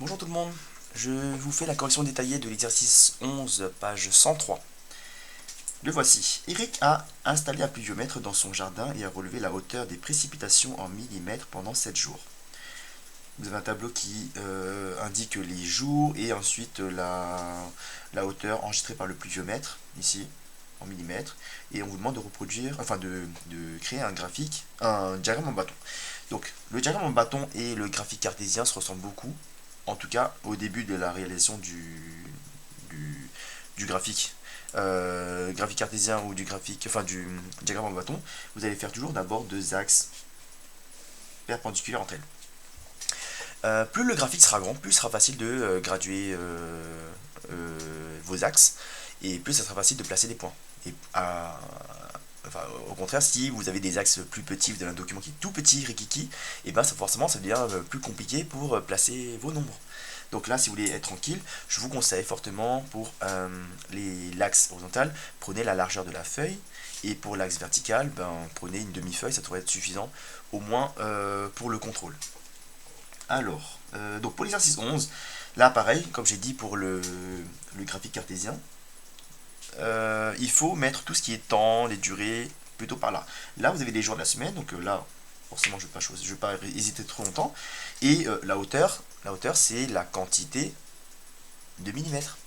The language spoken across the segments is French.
Bonjour tout le monde, je vous fais la correction détaillée de l'exercice 11, page 103. Le voici. Eric a installé un pluviomètre dans son jardin et a relevé la hauteur des précipitations en millimètres pendant 7 jours. Vous avez un tableau qui indique les jours et ensuite la hauteur enregistrée par le pluviomètre, ici, en millimètres. Et on vous demande de reproduire, enfin de créer un graphique, un diagramme en bâton. Donc, le diagramme en bâton et le graphique cartésien se ressemblent beaucoup. En tout cas, au début de la réalisation du graphique. Graphique cartésien ou du graphique, enfin du diagramme en bâton, vous allez faire toujours d'abord deux axes perpendiculaires entre elles. Plus le graphique sera grand, plus il sera facile de graduer vos axes et plus ça sera facile de placer des points. Et enfin, au contraire, si vous avez des axes plus petits, vous avez un document qui est tout petit, rikiki, et ben forcément ça devient plus compliqué pour placer vos nombres. Donc là, si vous voulez être tranquille, je vous conseille fortement pour l'axe horizontal, prenez la largeur de la feuille, et pour l'axe vertical, prenez une demi-feuille, ça devrait être suffisant, au moins pour le contrôle. Alors, donc pour l'exercice 11, là pareil, comme j'ai dit pour le graphique cartésien, il faut mettre tout ce qui est temps, les durées, plutôt par là. Là, vous avez les jours de la semaine, donc là, forcément, je ne vais pas hésiter trop longtemps. Et la hauteur c'est la quantité de millimètres.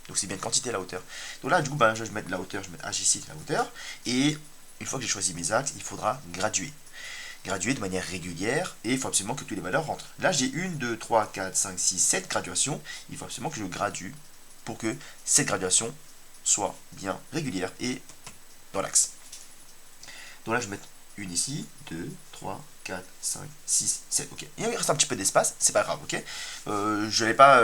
Donc c'est bien une quantité la hauteur. Donc là, du coup, je vais mettre la hauteur, je vais mettre H ici, la hauteur. Et une fois que j'ai choisi mes axes, il faudra graduer. Graduer de manière régulière, et il faut absolument que toutes les valeurs rentrent. Là, j'ai 1, 2, 3, 4, 5, 6, 7 graduations. Il faut absolument que je gradue pour que cette graduation soit bien régulière et dans l'axe. Donc là, je vais mettre une ici, 2, 3, 4, 5, 6, 7. Ok. Il reste un petit peu d'espace, c'est pas grave, ok. Je vais pas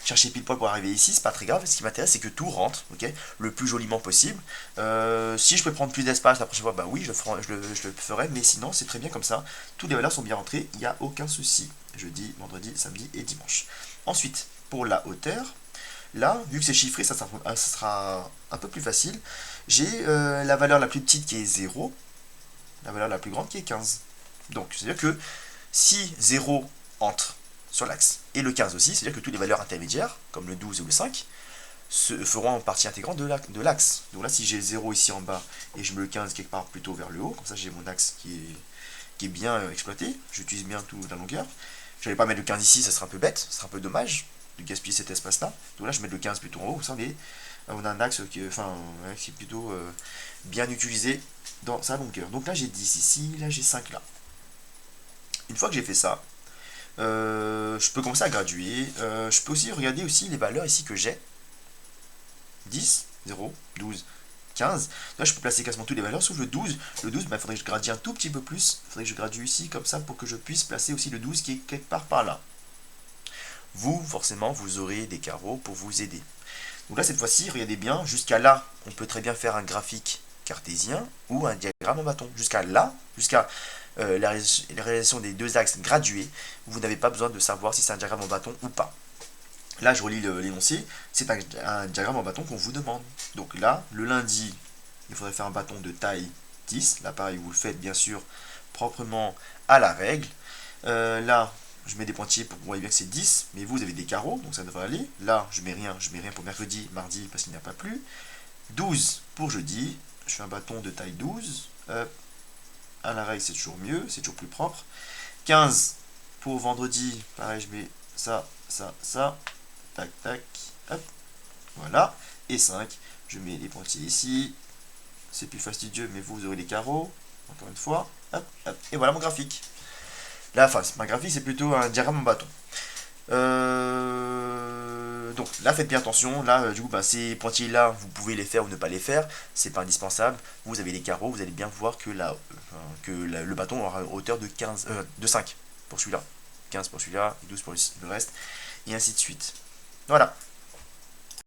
chercher pile poil pour arriver ici, c'est pas très grave. Ce qui m'intéresse, c'est que tout rentre, ok, le plus joliment possible. Si je peux prendre plus d'espace la prochaine fois, bah oui, je le ferai, mais sinon, c'est très bien comme ça. Toutes les valeurs sont bien rentrées, il n'y a aucun souci. Jeudi, vendredi, samedi et dimanche. Ensuite, pour la hauteur, là, vu que c'est chiffré, ça sera un peu plus facile. J'ai la valeur la plus petite qui est 0, la valeur la plus grande qui est 15. Donc, c'est-à-dire que si 0 entre sur l'axe et le 15 aussi, c'est-à-dire que toutes les valeurs intermédiaires, comme le 12 ou le 5, se feront en partie intégrante de l'axe. Donc là, si j'ai 0 ici en bas et je mets le 15 quelque part plutôt vers le haut, comme ça j'ai mon axe qui est bien exploité, j'utilise bien toute la longueur. Je n'allais pas mettre le 15 ici, ça serait un peu bête, ça serait un peu dommage de gaspiller cet espace-là. Donc là, je mets le 15 plutôt en haut, vous savez, on a un axe qui est plutôt bien utilisé dans sa longueur. Donc là, j'ai 10 ici, là j'ai 5 là. Une fois que j'ai fait ça, je peux commencer à graduer. Je peux aussi regarder aussi les valeurs ici que j'ai. 10, 0, 12, 15. Là, je peux placer quasiment toutes les valeurs, sauf le 12. Le 12, il faudrait que je gradue un tout petit peu plus. Il faudrait que je gradue ici, comme ça, pour que je puisse placer aussi le 12 qui est quelque part par là. Vous, forcément, vous aurez des carreaux pour vous aider. Donc là, cette fois-ci, regardez bien, jusqu'à là, on peut très bien faire un graphique cartésien ou un diagramme en bâton. Jusqu'à là, jusqu'à la réalisation des deux axes gradués, vous n'avez pas besoin de savoir si c'est un diagramme en bâton ou pas. Là, je relis l'énoncé, c'est un diagramme en bâton qu'on vous demande. Donc là, le lundi, il faudrait faire un bâton de taille 10. Là, pareil, vous le faites bien sûr proprement à la règle. Là, je mets des pointillés pour que vous voyez bien que c'est 10, mais vous avez des carreaux, donc ça devrait aller. Là, je mets rien pour mercredi, mardi, parce qu'il n'y a pas plu. 12 pour jeudi, je fais un bâton de taille 12. À la règle, c'est toujours mieux, c'est toujours plus propre. 15 pour vendredi, pareil, je mets ça, ça, ça. Tac, tac, hop, voilà. Et 5, je mets les pointillés ici. C'est plus fastidieux, mais vous aurez les carreaux. Encore une fois, hop, hop. Et voilà mon graphique. La face, ma graphique, c'est plutôt un diagramme en bâton. Donc là, faites bien attention. Là, du coup, ces pointillés-là, vous pouvez les faire ou ne pas les faire. C'est pas indispensable. Vous avez les carreaux, vous allez bien voir que, le bâton aura une hauteur de 15, de 5 pour celui-là. 15 pour celui-là, 12 pour le reste, et ainsi de suite. Voilà.